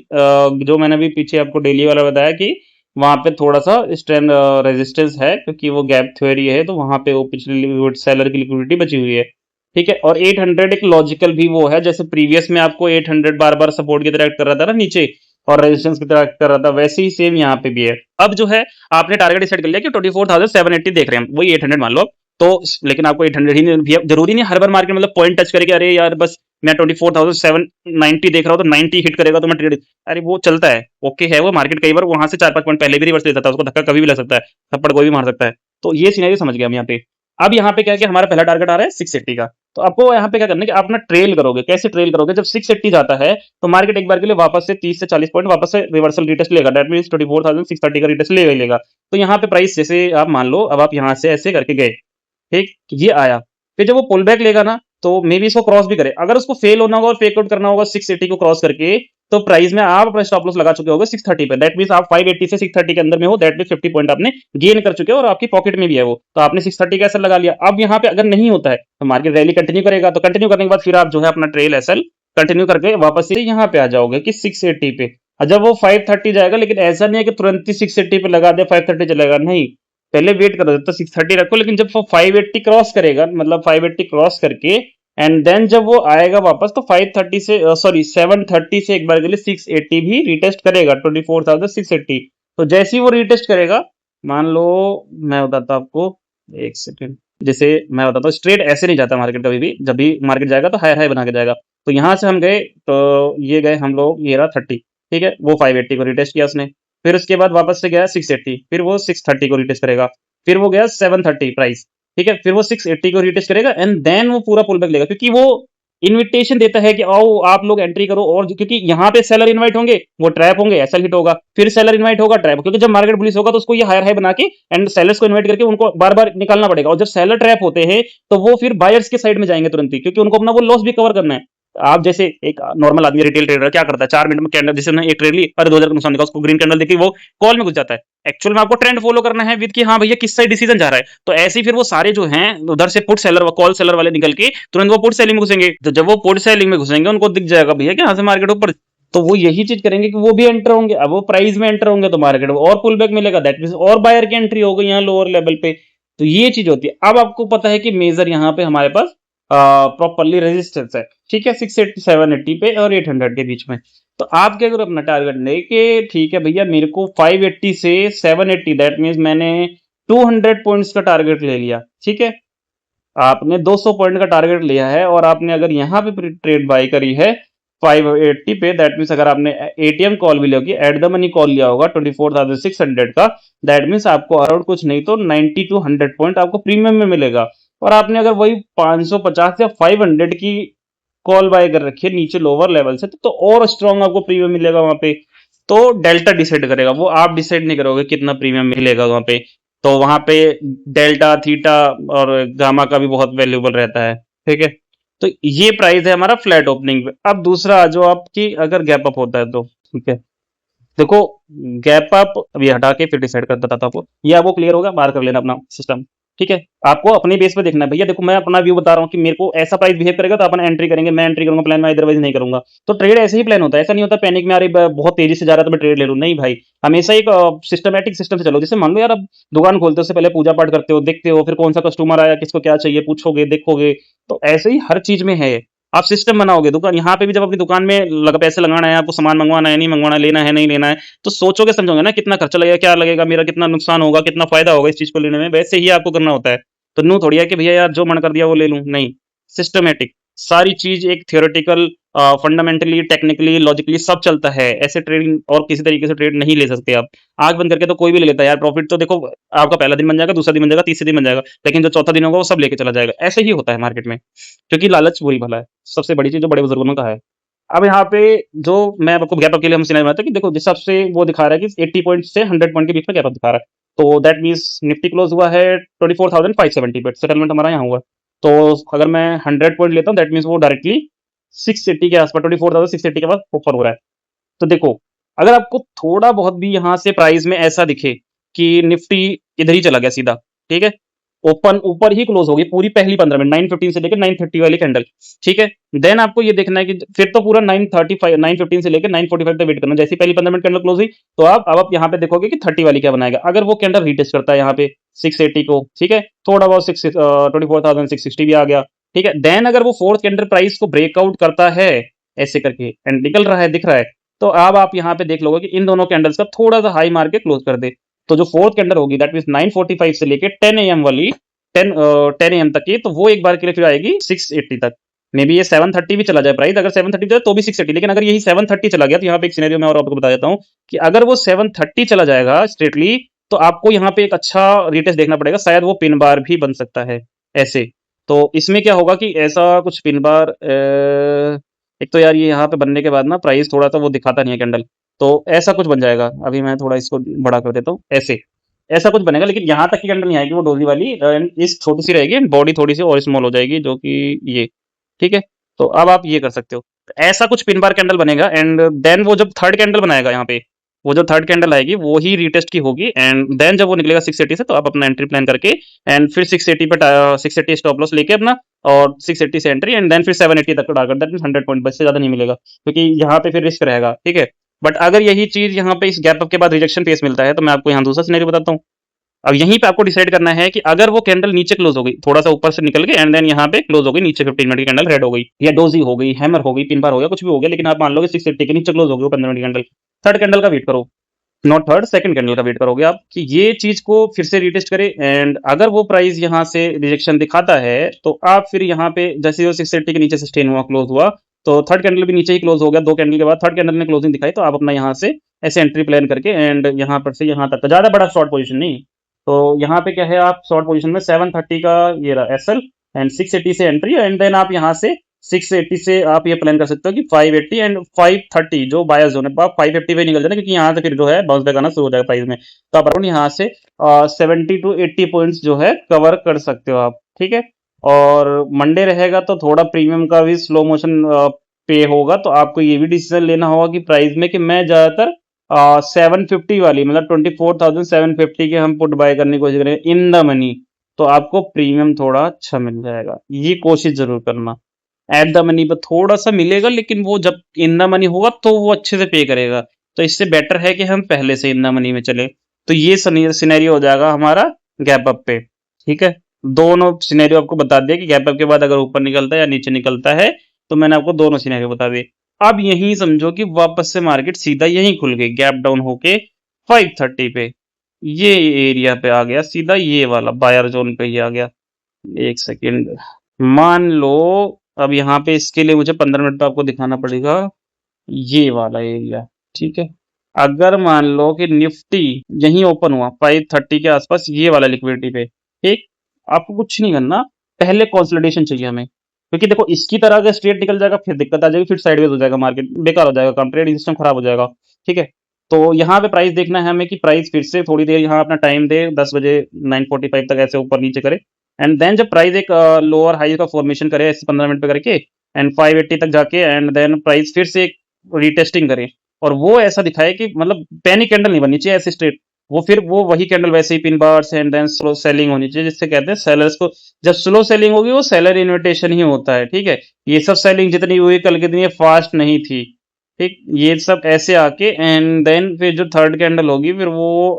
जो मैंने अभी पीछे आपको डेली वाला बताया कि वहां पे थोड़ा सा स्ट्रेंथ रेजिस्टेंस है, क्योंकि वो गैप थ्योरी है, तो वहां पे वो पिछले सेलर की लिक्विडिटी बची हुई है। ठीक है, और 800 एक लॉजिकल भी वो है, जैसे प्रीवियस में आपको 800 बार बार सपोर्ट की तरह एक्ट कर रहा था ना नीचे, और रेजिस्टेंस की तरह एक्ट कर रहा था, वैसे ही सेम यहाँ पे भी है। अब जो है आपने टारगेट डिसाइड कर लिया कि 24,780 देख रहे हैं, वही 800 मान लो। तो लेकिन आपको 800 ही नहीं, जरूरी नहीं हर बार मार्केट मतलब पॉइंट टच करके अरे यार बस मैं 24,790 देख रहा हूँ तो 90 हिट करेगा तो मैं ट्रेड, अरे वो चलता है, ओके है वो मार्केट, कई बार वहां से 4-5 पॉइंट पहले भी रिवर्स ले सकता है, उसको धक्का कभी भी लग सकता है, थप्पड़ कोई भी मार सकता है। तो ये सीनरी समझ गया हम यहाँ पे। अब यहाँ पे क्या है कि हमारा पहला टारगेट आ रहा है 680 का। तो आपको यहाँ पे क्या करना है कि आप अपना ट्रेल करोगे। कैसे ट्रेल करोगे, जब 680 जाता है तो मार्केट एक बार के लिए वापस से 30 से 40 पॉइंट वापस से रिवर्सल रिटेस्ट लेगा, दैट मीन 24,630 का रिटेस्ट लेगा। तो यहाँ पे प्राइस जैसे आप मान लो, अब आप यहाँ से ऐसे करके गए, ठीक, ये आया, फिर जब वो पुल बैक लेगा ना, तो मे बी इसको क्रॉस भी करे। अगर उसको फेल होना होगा और फेक आउट करना होगा 680 को क्रॉस करके, तो प्राइस में आप अपना स्टॉप लॉस लगा चुके होगे 630 पे, दैट मींस आप 580 से 630 के अंदर में हो, दैट मींस 50 पॉइंट आपने गेन कर चुके हो और आपकी पॉकेट में भी है वो, तो आपने 630 का एसएल लगा लिया। अब यहाँ पे अगर नहीं होता है तो मार्केट रैली कंटिन्यू करेगा, तो कंटिन्यू करने के बाद फिर आप जो है अपना ट्रेल एसएल कंटिन्यू करके वापस से यहाँ पे आ जाओगे कि 680 पे। और जब वो 530 जाएगा, लेकिन ऐसा नहीं है कि तुरंत ही 680 पे लगा दे 530 चलेगा, नहीं, पहले वेट करो, जब तक 630 रखो, लेकिन जब वो 580 क्रॉस करेगा, मतलब 580 क्रॉस करके एंड देन जब वो आएगा वापस, तो 530 से सॉरी 730 से एक बार के लिए 680 भी रिटेस्ट करेगा 24,680। तो जैसे ही वो रिटेस्ट करेगा, मान लो, मैं बताता हूँ आपको, एक सेकेंड, जैसे मैं बताता हूँ, स्ट्रेट ऐसे नहीं जाता मार्केट कभी भी, जब भी मार्केट जाएगा तो हायर हाई बना के जाएगा। तो यहाँ से हम गए, तो ये गए हम लोग, ये रहा 30। ठीक है, वो 580 को रिटेस्ट किया उसने, फिर उसके बाद वापस से गया 680, फिर वो 630 को रिटेस्ट करेगा, फिर वो गया 730 प्राइस। ठीक है, फिर वो 680 को रिटेस्ट करेगा एंड देन वो पूरा पुल बैक लेगा, क्योंकि वो इनविटेशन देता है कि आओ आप लोग एंट्री करो। और क्योंकि यहाँ पे सेलर इनवाइट होंगे, वो ट्रैप होंगे, एसएल हिट होगा, फिर सेलर इनवाइट होगा, ट्रैप, क्योंकि जब मार्केट बुलिश होगा तो उसको ये हायर हाई बना के एंड सेलर्स को इनवाइट करके उनको बार बार निकालना पड़ेगा। और जब सेलर ट्रैप होते हैं तो वो फिर बायर्स के साइड में जाएंगे तुरंत ही, क्योंकि उनको अपना वो लॉस भी कवर करना है। आप जैसे एक नॉर्मल आदमी रिटेल ट्रेडर क्या करता है, 4 मिनट में कैंडल, जैसे एक ट्रेड ली, अरे 2000 का नुकसान दिखा, उसको ग्रीन कैंडल देखी, वो कॉल में घुस जाता है। एक्चुअल में आपको ट्रेंड फॉलो करना है विद कि हाँ भैया किस साइड डिसीजन जा रहा है। तो ऐसे ही फिर वो सारे जो हैं उधर से पुट सेलर, कॉल सेलर वाले निकल के तुरंत वो पुट सेलिंग में घुसेंगे। तो जब वो पुट सेलिंग में घुसेंगे, उनको दिख जाएगा भैया कि यहाँ से मार्केट ऊपर, तो वो यही चीज करेंगे कि वो भी एंटर होंगे। अब वो प्राइस में एंटर होंगे तो मार्केट और पुल बैक मिलेगा, दैट मींस और बायर की एंट्री हो गई यहाँ लोअर लेवल पे। तो ये चीज होती है। अब आपको पता है कि मेजर यहाँ पे हमारे पास प्रॉपरली रेजिस्टेंस है, ठीक है, 680 780 पे और 800 के बीच में। तो आप क्या करो, अपना टारगेट लेके, ठीक है भैया मेरे को 580 से 780, दैट मींस मैंने 200 पॉइंट्स का टारगेट ले लिया। ठीक है, आपने 200 पॉइंट का टारगेट लिया है, और आपने अगर यहाँ पे ट्रेड बाय करी है 580 पे, दैट मीन्स अगर आपने एटीएम कॉल भी लोगी, एट द मनी कॉल लिया होगा 24,600 का, दैट मीन्स आपको अराउंड कुछ नहीं तो 90 to 100 पॉइंट आपको प्रीमियम में मिलेगा। और आपने अगर वही 550 या 500 की कॉल बाय कर रखी है नीचे लोअर लेवल से, तो और स्ट्रॉन्ग आपको प्रीमियम मिलेगा वहां पे। तो डेल्टा डिसाइड करेगा, वो आप डिसाइड नहीं करोगे कितना प्रीमियम मिलेगा वहां पे। तो वहां पे डेल्टा, थीटा और गामा का भी बहुत वैल्यूबल रहता है। ठीक है, तो ये प्राइस है हमारा फ्लैट ओपनिंग पे। अब दूसरा जो आपकी अगर गैप अप होता है तो, ठीक है, देखो गैप अप अभी हटा के फिर डिसाइड करता था आपको, ये आपको क्लियर होगा, बाहर कर लेना अपना सिस्टम। ठीक है, आपको अपने बेस पे देखना है भैया, देखो मैं अपना व्यू बता रहा हूँ कि मेरे को ऐसा प्राइस बिहेव करेगा तो अपन एंट्री करेंगे, मैं एंट्री करूंगा प्लान में, अदरवाइज नहीं करूंगा। तो ट्रेड ऐसे ही प्लान होता है, ऐसा नहीं होता पैनिक में, अरे बहुत तेजी से जा रहा है तो मैं ट्रेड ले लूं, नहीं भाई। हमेशा एक सिस्टमेटिक सिस्टम से चलो। जैसे मान लो यार, अब दुकान खोलते हो उससे पहले पूजा पाठ करते हो, देखते हो फिर कौन सा कस्टमर आया, किसको क्या चाहिए पूछोगे, देखोगे। तो ऐसे ही हर चीज में है, आप सिस्टम बनाओगे। दुकान यहाँ पे भी जब अपनी दुकान में पैसे लगाना है, आपको सामान मंगवाना है नहीं मंगवाना, लेना है नहीं लेना है, तो सोचोगे समझोगे ना कितना खर्चा लगेगा, क्या लगेगा, मेरा कितना नुकसान होगा, कितना फायदा होगा इस चीज को लेने में, वैसे ही आपको करना होता है। तो न्यू थोड़ी है कि भैया यार जो मन कर दिया वो ले लूं, नहीं, सिस्टमेटिक सारी चीज, एक थियोरेटिकल, फंडामेंटली, टेक्निकली, लॉजिकली सब चलता है। ऐसे ट्रेडिंग और किसी तरीके से ट्रेड नहीं ले सकते आप। आंख बंद करके तो कोई भी ले लेता है यार प्रॉफिट, तो देखो आपका पहला दिन बन जाएगा, दूसरा दिन बन जाएगा, तीसरा दिन बन जाएगा, लेकिन जो चौथा दिन होगा वो सब लेके चला जाएगा। ऐसे ही होता है मार्केट में, क्योंकि लालच बुरी भला है, सबसे बड़ी चीज जो बड़े बुजुर्गों ने कहा है। अब यहाँ पे जो मैं आपको गैप अप के लिए हम सिनारी बनाते हैं कि देखो जिस हिसाब से वो दिखा रहा है कि 80 पॉइंट से 100 पॉइंट के बीच में गैप अप दिखा रहा है, तो दैट मीन्स निफ्टी क्लोज हुआ है 24,570 पे, सेटलमेंट हमारा यहाँ हुआ। तो अगर मैं 100 पॉइंट लेता हूँ दैट मीन्स वो डायरेक्टली 680 के आसपास, 24,680 के पास ओपन हो रहा है। तो देखो, अगर आपको थोड़ा बहुत भी यहाँ से प्राइस में ऐसा दिखे कि निफ्टी इधर ही चला गया सीधा, ठीक है, ओपन ऊपर ही क्लोज होगी पूरी पहली 15 मिनट 9:15 से लेकर 9:30 वाली कैंडल, ठीक है, देन आपको ये देखना है कि फिर तो पूरा 9:35 9:15 से लेकर 9:45 तक वेट करना। जैसे पहली 15 मिनट कैंडल क्लोज हुई तो आप यहाँ पे देखोगे कि 30 वाली क्या बनाएगा। अगर वो कैंडल रीटेस्ट करता है यहाँ पे 680 को, ठीक है, थोड़ा बहुत 24,660 भी आ गया, ठीक है, देन अगर वो फोर्थ कैंडल प्राइस को ब्रेकआउट करता है ऐसे करके एंड निकल रहा है, दिख रहा है, तो अब आप यहाँ पे देख लोगे कि इन दोनों कैंडल्स का थोड़ा सा हाई मार के क्लोज कर दे। तो जो फोर्थ कैंडल होगी दैट मीन 9:45 से लेके 10 AM वाली 10 AM तक की, तो वो एक बार के लिए फिर आएगी 680 तक। मे बी ये 730 भी चला जाए प्राइस, अगर 730 जाए तो भी 680, लेकिन अगर यही 730 चला गया तो यहाँ पे एक सिनेरियो मैं और आपको बता देता हूँ कि अगर वो 730 चला जाएगा स्ट्रेटली तो आपको यहाँ पे एक अच्छा रिटेस्ट देखना पड़ेगा, शायद वो पिन बार भी बन सकता है ऐसे। तो इसमें क्या होगा कि ऐसा कुछ पिन बार एक तो यार ये यहाँ पे बनने के बाद ना प्राइस थोड़ा सा वो दिखाता नहीं है कैंडल, तो ऐसा कुछ बन जाएगा। अभी मैं थोड़ा इसको बड़ा कर देता हूँ, ऐसे ऐसा कुछ बनेगा, लेकिन यहाँ तक की कैंडल नहीं आएगी वो डोजी वाली, एंड इस छोटी सी रहेगी, बॉडी थोड़ी सी और स्मॉल हो जाएगी जो कि ये, ठीक है। तो अब आप ये कर सकते हो, तो ऐसा कुछ पिन बार कैंडल बनेगा एंड देन वो जब थर्ड कैंडल बनाएगा यहाँ पे, वो जो थर्ड कैंडल आएगी वो ही रीटेस्ट की होगी एंड देन जब वो निकलेगा 680 से, तो आप अपना एंट्री प्लान करके एंड फिर 680 पे 680 स्टॉप लॉस लेके अपना, और 680 से एंट्री एंड देन फिर 780 तक का टारगेट, दैट मीन 100 पॉइंट, बस से ज्यादा नहीं मिलेगा क्योंकि यहाँ पे फिर रिस्क रहेगा, ठीक है। बट अगर यही चीज यहाँ पे इस गैप अप के बाद रिजेक्शन फेस मिलता है, तो मैं आपको यहाँ दूसरा सिनेरियो बताता हूँ। अब यहीं पे आपको डिसाइड करना है कि अगर वो कैंडल नीचे क्लोज हो गई, थोड़ा सा ऊपर से निकल के एंड देन यहाँ पे क्लोज हो गई नीचे, 15 मिनट की कैंडल रेड हो गई या डोजी हो गई, हैमर हो गई, पिन बार हो गया, कुछ भी हो गया, लेकिन आप मान लो कि 680 के नीचे क्लोज हो गई वो 15 मिनट की कैंडल, थर्ड कैंडल का वेट करो, नॉट थर्ड, सेकंड कैंडल का वेट करोगे आप कि ये चीज को फिर से रिटेस्ट करे एंड अगर वो प्राइस यहाँ से रिजेक्शन दिखाता है तो आप फिर यहाँ पे जैसे वो 680 के नीचे सस्टेन हुआ, क्लोज हुआ, तो थर्ड कैंडल भी नीचे ही क्लोज हो गया, दो कैंडल के बाद थर्ड कैंडल ने क्लोजिंग दिखाई, तो आप अपना यहाँ से ऐसे एंट्री प्लान करके एंड यहाँ पर से यहाँ तक, तो ज्यादा बड़ा शॉर्ट पोजीशन नहीं, तो यहाँ पे क्या है, आप शॉर्ट पोजीशन में 730 का ये रहा एसएल एंड 680 से एंट्री एंड देन आप यहाँ से 680 से आप ये प्लान कर सकते हो कि 580 एंड 530 जो बायर जोन है, आप 550 पे निकल जाना, क्योंकि यहाँ से फिर जो है बाउंस बैक आना शुरू हो जाएगा प्राइस में, तो आप अराउंड यहाँ से 70 टू 80 पॉइंट्स जो है कवर कर सकते हो आप, ठीक है। और मंडे रहेगा तो थोड़ा प्रीमियम का भी स्लो मोशन पे होगा, तो आपको ये भी डिसीजन लेना होगा कि प्राइस में कि मैं ज्यादातर 750 वाली, मतलब 24,750 के हम पुट बाय करने की कोशिश करेंगे इन द मनी, तो आपको प्रीमियम थोड़ा अच्छा मिल जाएगा, ये कोशिश जरूर करना। एट द मनी पर थोड़ा सा मिलेगा, लेकिन वो जब इन द मनी होगा तो वो अच्छे से पे करेगा, तो इससे बेटर है कि हम पहले से इन द मनी में चले। तो ये सिनेरियो हो जाएगा हमारा गैप अप पे, ठीक है। दोनों सिनेरियो आपको बता दिया कि गैप अप के बाद अगर ऊपर निकलता है या नीचे निकलता है, तो मैंने आपको दोनों सिनेरियो बता दिए। अब यही समझो कि वापस से मार्केट सीधा यही खुल गई, गैप डाउन होके 530 पे, ये एरिया पे आ गया सीधा, ये वाला बायर जोन पे ही आ गया। एक सेकेंड, मान लो अब यहाँ पे इसके लिए मुझे 15 मिनट पे आपको दिखाना पड़ेगा ये वाला एरिया, ठीक है। अगर मान लो कि निफ्टी यहीं ओपन हुआ 530 के आसपास ये वाला लिक्विडिटी पे, ठीक, आपको कुछ नहीं करना, पहले कंसोलिडेशन चाहिए हमें, क्योंकि देखो इसकी तरह अगर स्ट्रेट निकल जाएगा फिर दिक्कत आ जाएगी, फिर साइडवेज हो जाएगा, मार्केट बेकार हो जाएगा, काम ट्रेडिंग सिस्टम खराब हो जाएगा, ठीक है। तो यहाँ पे प्राइस देखना है हमें कि प्राइस फिर से थोड़ी देर यहाँ अपना टाइम दे, 10 बजे 9:45 तक ऐसे ऊपर नीचे करे एंड देन जब प्राइस एक लोअर हाई का फॉर्मेशन करे ऐसे 15 मिनट पे करके एंड 580 तक जाके एंड देन प्राइस फिर से एक रीटेस्टिंग करे, और वो ऐसा दिखाए कि मतलब पैनिक कैंडल नहीं बननी चाहिए ऐसे स्ट्रेट, वो फिर वो वही कैंडल वैसे ही pin bars and then slow selling होनी चाहिए, जिससे कहते हैं सेलर्स को, जब स्लो सेलिंग होगी वो सेलर इन्विटेशन ही होता है, ठीक है। ये सब सेलिंग जितनी हुई कल के दिन ये फास्ट नहीं थी, ठीक, ये सब ऐसे आके एंड देन फिर जो थर्ड कैंडल होगी फिर वो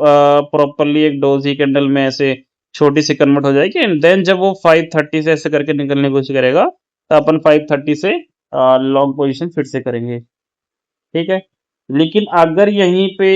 प्रॉपरली एक डोजी कैंडल में ऐसे छोटी सी कन्वर्ट हो जाएगी एंड देन जब वो 530 से ऐसे करके निकलने की कोशिश करेगा तो अपन 530 से लॉन्ग पोजीशन फिर से करेंगे, ठीक है। लेकिन अगर यहीं पे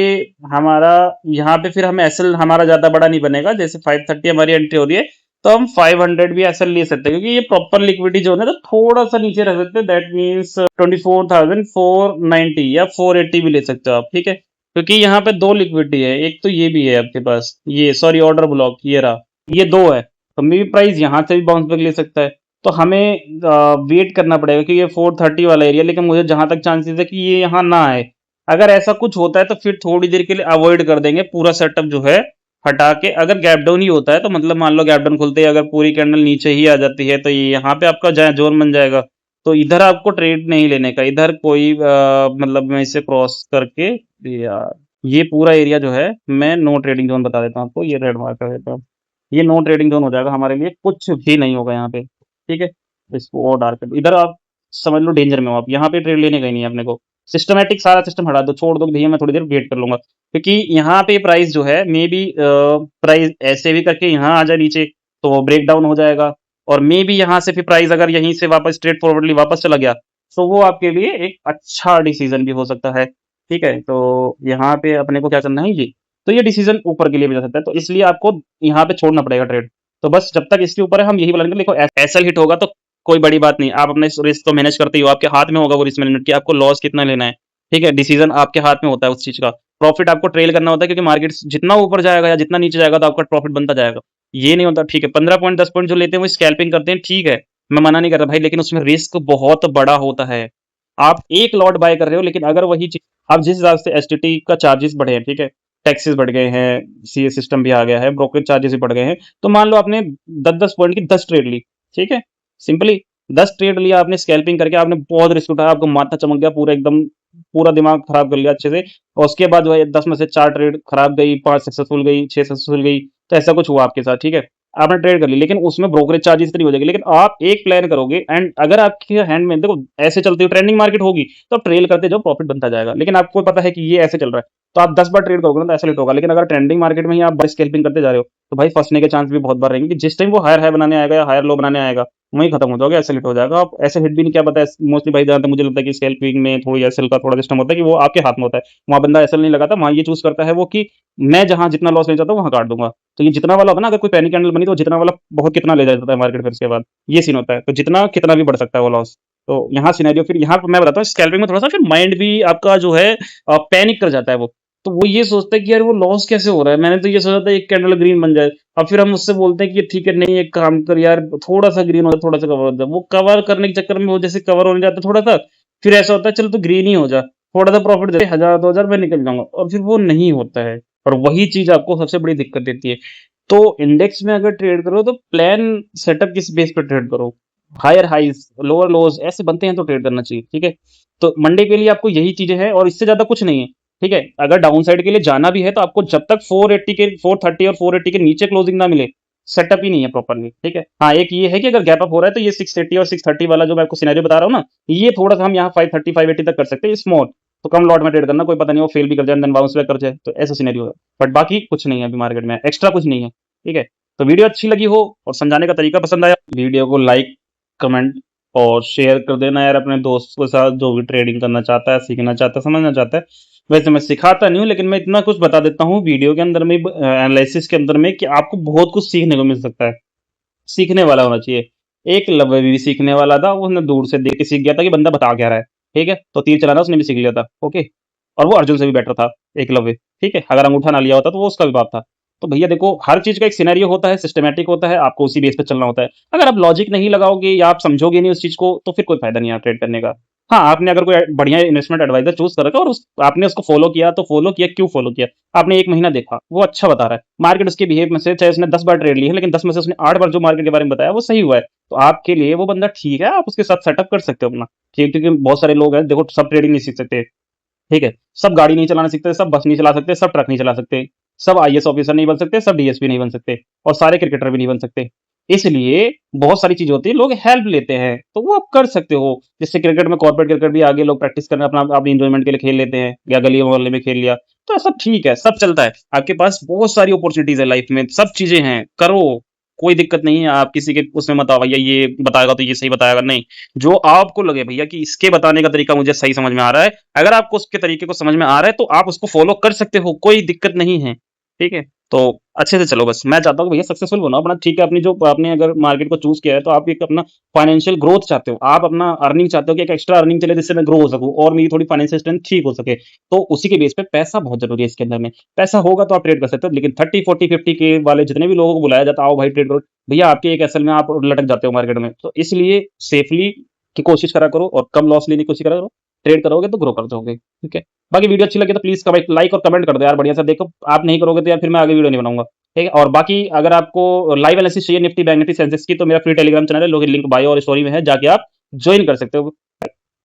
हमारा यहाँ पे फिर हम एसएल हमारा ज्यादा बड़ा नहीं बनेगा, जैसे 530 हमारी एंट्री हो रही है तो हम 500 भी एसएल ले सकते हैं, क्योंकि ये प्रॉपर लिक्विडिटी जो है तो थोड़ा सा नीचे रख सकते हैं, दैट मीन्स 24,490 या 480 भी ले सकते हो आप, ठीक है। क्योंकि यहाँ पे दो लिक्विडिटी है, एक तो ये भी है आपके पास, ये सॉरी ऑर्डर ब्लॉक ये रहा, ये दो है, तो मे बी प्राइस यहाँ से भी बाउंस बैक ले सकता है। तो हमें वेट करना पड़ेगा कि ये 430 वाला एरिया, लेकिन मुझे जहां तक चांसेस है कि ये यहाँ ना आए, अगर ऐसा कुछ होता है तो फिर थोड़ी देर के लिए अवॉइड कर देंगे, पूरा सेटअप जो है हटा के अगर गैप डाउन ही होता है तो मतलब मान लो गैप डाउन खुलते ही अगर पूरी कैंडल नीचे ही आ जाती है तो ये यहाँ पे आपका जोन बन जाएगा। तो इधर आपको ट्रेड नहीं लेने का, इधर कोई मतलब मैं इसे क्रॉस करके यार ये पूरा एरिया जो है मैं नो ट्रेडिंग जोन बता देता हूँ आपको, ये रेड मार्क कर देता हूँ। ये नो ट्रेडिंग जोन हो जाएगा हमारे लिए, कुछ भी नहीं होगा यहाँ पे, ठीक है। तो इसको और डार्क कर, इधर आप समझ लो डेंजर में हो आप, यहाँ पे ट्रेड लेने का ही नहीं है अपने को। सिस्टमेटिक सारा सिस्टम हटा दो, छोड़ दो कि भैया मैं थोड़ी देर वेट कर लूंगा, क्योंकि यहाँ पे प्राइस जो है मे बी प्राइस ऐसे भी करके यहाँ आ जाए नीचे तो वो ब्रेक डाउन हो जाएगा, और मे बी यहाँ से फिर प्राइस अगर यहीं से वापस स्ट्रेट फॉरवर्डली वापस चला गया तो वो आपके लिए एक अच्छा डिसीजन भी हो सकता है, ठीक है। तो यहाँ पे अपने को क्या करना है ये, तो ये डिसीजन ऊपर के लिए भी जा सकता है, तो इसलिए आपको यहाँ पे छोड़ना पड़ेगा ट्रेड। तो बस जब तक इसके ऊपर है हम यही बोलेंगे, देखो एसएल हिट होगा तो कोई बड़ी बात नहीं, आप अपने रिस्क तो मैनेज करते ही हो, आपके हाथ में होगा वो रिस्क मैनेजमेंट की आपको लॉस कितना लेना है, ठीक है। डिसीजन आपके हाथ में होता है उस चीज का, प्रॉफिट आपको ट्रेल करना होता है, क्योंकि मार्केट जितना ऊपर जाएगा या जितना नीचे जाएगा तो आपका प्रॉफिट बनता जाएगा। ये नहीं होता, ठीक है 15 पॉइंट 10 पॉइंट जो लेते हैं वो स्कैल्पिंग करते हैं, ठीक है, मैं मना नहीं कर रहा भाई, लेकिन उसमें रिस्क बहुत बड़ा होता है। आप एक लॉट बाय कर रहे हो, लेकिन अगर वही चीज अब जिस हिसाब से एसटीटी का चार्जेस बढ़े हैं, ठीक है, टैक्सेस बढ़ गए हैं, सीए सिस्टम भी आ गया है, ब्रोकरेज चार्जेस भी बढ़ गए हैं, तो मान लो आपने 10-10 पॉइंट की 10 ट्रेड ली, ठीक है, सिंपली 10 ट्रेड लिया आपने स्कैल्पिंग करके, आपने बहुत रिस्क उठाया, आपको माथा चमक गया पूरा एकदम, पूरा दिमाग खराब कर लिया अच्छे से, और उसके बाद जो है 10 में से 4 ट्रेड खराब गई, 5 सक्सेसफुल गई, 6 सक्सेसफुल गई, तो ऐसा कुछ हुआ आपके साथ, ठीक है। आपने ट्रेड कर ली, लेकिन उसमें ब्रोकरेज चार्जेस इतनी हो जाएगी, लेकिन आप एक प्लान करोगे एंड अगर आपके हैंड में देखो ऐसे चलती हुई ट्रेंडिंग मार्केट होगी तो आप ट्रेल करते जाओ, प्रॉफिट बनता जाएगा, लेकिन आपको पता है कि ये ऐसे चल रहा है तो आप 10 बार ट्रेड करोगे ना तो ऐसा लेट होगा, लेकिन अगर ट्रेंडिंग मार्केट में ही आप स्कैल्पिंग करते जा रहे हो तो भाई फंसने के चांस भी बहुत बार रहेंगे, कि जिस टाइम वो हायर हाई बनाने आएगा या हायर लो बनाने आएगा वहीं खत्म हो जाओगे, ऐसे लेट हो जाएगा। आप ऐसे हिट भी नहीं, क्या पता है मोस्टली भाई ज्यादा मुझे लगता है कि स्कैल्पिंग में थोड़ी एसएल का थोड़ा सिस्टम होता है कि वो आपके हाथ में होता है, वहां बंदा एसएल नहीं लगाता, वहां ये चूज करता है वो कि मैं जहां जितना लॉस ले जाता हूँ वहां काट दूंगा। तो ये जितना वाला होता है ना, अगर कोई पैनिक कैंडल बनी तो जितना वाला बहुत कितना ले जाता है मार्केट, फिर उसके बाद ये सीन होता है, तो जितना कितना भी बढ़ सकता है वो लॉस। तो यहाँ सिनेरियो फिर यहाँ मैं बताता हूँ स्कैल्पिंग में थोड़ा सा फिर माइंड भी आपका जो है पैनिक कर जाता है वो, तो वो ये सोचता है कि यार वो लॉस कैसे हो रहा है, मैंने तो ये सोचा था एक कैंडल ग्रीन बन जाए, अब फिर हम उससे बोलते हैं कि ठीक है नहीं एक काम कर यार थोड़ा सा ग्रीन हो जाए, थोड़ा सा कवर हो जाए, वो कवर करने के चक्कर में वो जैसे कवर होने जाता है थोड़ा सा, फिर ऐसा होता है चल तो ग्रीन ही हो जा, थोड़ा सा प्रॉफिट दे 1000-2000 में निकल जाऊंगा, और फिर वो नहीं होता है, और वही चीज आपको सबसे बड़ी दिक्कत देती है। तो इंडेक्स में अगर ट्रेड करो तो प्लान सेटअप किस बेस पर ट्रेड करो, हायर हाइज लोअर लोज ऐसे बनते हैं तो ट्रेड करना चाहिए, ठीक है। तो मंडे के लिए आपको यही चीजें हैं और इससे ज्यादा कुछ नहीं है, ठीक है। अगर डाउन साइड के लिए जाना भी है तो आपको जब तक 480 के 430 और 480 के नीचे क्लोजिंग ना मिले सेटअप ही नहीं है प्रॉपरली, ठीक है। हाँ एक ये है कि अगर गैप अप हो रहा है तो ये 680 और 630 वाला जो मैं आपको सिनेरियो बता रहा हूँ ना, ये थोड़ा सा हम यहाँ 530 580 तक कर सकते हैं स्मॉल, तो कम लॉट में ट्रेड करना, कोई पता नहीं वो फेल भी कर जाए देन बाउंस बैक कर जाए, तो ऐसा सिनेरियो है। बट बाकी कुछ नहीं है अभी मार्केट में, एक्स्ट्रा कुछ नहीं है, ठीक है। तो वीडियो अच्छी लगी हो और समझाने का तरीका पसंद आया, वीडियो को लाइक कमेंट और शेयर कर देना यार अपने दोस्त के साथ, जो भी ट्रेडिंग करना चाहता है, सीखना चाहता है, समझना चाहता है। वैसे मैं सिखाता नहीं हूँ, लेकिन मैं इतना कुछ बता देता हूँ वीडियो के अंदर में, एनालिसिस के अंदर में, कि आपको बहुत कुछ सीखने को मिल सकता है, सीखने वाला होना चाहिए। एकलव्य भी सीखने वाला था, उसने दूर से देख के सीख गया था कि बंदा बता क्या रहा है, ठीक है, तो तीर चलाना उसने भी सीख लिया था, ओके। और वो अर्जुन से भी बेटर था एकलव्य, ठीक है, अगर अंगूठा ना लिया होता तो वो उसका भी बाप था। तो भैया देखो हर चीज का एक सिनेरियो होता है, सिस्टमैटिक होता है, आपको उसी बेस पे चलना होता है। अगर आप लॉजिक नहीं लगाओगे या आप समझोगे नहीं उस चीज को तो फिर कोई फायदा नहीं है ट्रेड करने का। हाँ आपने अगर कोई बढ़िया इन्वेस्टमेंट एडवाइजर चूज कर रखा और आपने उसको फॉलो किया, तो फॉलो किया क्यों फॉलो किया, आपने एक महीना देखा वो अच्छा बता रहा है, मार्केट उसके बिहेव में से चाहे उसने 10 बार ट्रेड ली है लेकिन 10 में से उसने 8 बार जो मार्केट के बारे में बताया वो सही हुआ है, तो आपके लिए वो बंदा ठीक है, आप उसके साथ सेटअप कर सकते हो अपना, ठीक। क्योंकि बहुत सारे लोग हैं देखो सब ट्रेडिंग नहीं सीख सकते, ठीक है, सब गाड़ी नहीं चलाना सीखते, सब बस नहीं चला सकते, सब ट्रक नहीं चला सकते, सब आईएएस ऑफिसर नहीं बन सकते, सब डीएसपी नहीं बन सकते, और सारे क्रिकेटर भी नहीं बन सकते। इसलिए बहुत सारी चीज होती है, लोग हेल्प लेते हैं तो वो आप कर सकते हो। जैसे क्रिकेट में कॉर्पोरेट क्रिकेट भी आगे लोग प्रैक्टिस करने अपना अपनी इंजॉयमेंट के लिए खेल लेते हैं, या गली मोहल्ले में खेल लिया, तो ऐसा ठीक है, सब चलता है। आपके पास बहुत सारी अपॉर्चुनिटीज है लाइफ में, सब चीजें हैं, करो, कोई दिक्कत नहीं है। आप किसी के उसमें मत आओ भैया ये बताएगा तो ये सही बताएगा, नहीं, जो आपको लगे भैया कि इसके बताने का तरीका मुझे सही समझ में आ रहा है, अगर आपको उसके तरीके को समझ में आ रहा है तो आप उसको फॉलो कर सकते हो, कोई दिक्कत नहीं है, ठीक है। तो अच्छे से चलो, बस मैं चाहता हूँ कि भैया सक्सेसफुल बनो अपना, ठीक है। अपनी जो आपने अगर मार्केट को चूज किया है तो आप एक अपना फाइनेंशियल ग्रोथ चाहते हो, आप अपना अर्निंग चाहते हो कि एक एक्स्ट्रा अर्निंग चले जिससे मैं ग्रो हो सकूं और मेरी थोड़ी फाइनेंशियल स्ट्रेंथ ठीक हो सके, तो उसी के बेस पे पैसा बहुत जरूरी है इसके अंदर में। पैसा होगा तो आप ट्रेड कर सकते हो, लेकिन 30 40 50 के वाले जितने भी लोगों को बुलाया जाता है आओ भाई ट्रेड करो, भैया आपके एक एसएल में आप लटक जाते हो मार्केट में, तो इसलिए सेफली की कोशिश करा करो और कम लॉस लेने की कोशिश करा करो, ट्रेड करोगे तो ग्रो कर दोगे। ठीक है, बाकी वीडियो अच्छी लगी तो प्लीज लाइक और कमेंट कर दो यार, बढ़िया सा। देखो आप नहीं करोगे तो यार फिर मैं आगे वीडियो नहीं बनाऊंगा। ठीक है, और बाकी अगर आपको लाइव एनालिसिस चाहिए निफ्टी बैंक निफ्टी सेंसेक्स की, तो मेरा फ्री टेलीग्राम चैनल है, लोग लिंक बायो और स्टोरी में है, जाके आप ज्वाइन कर सकते हो।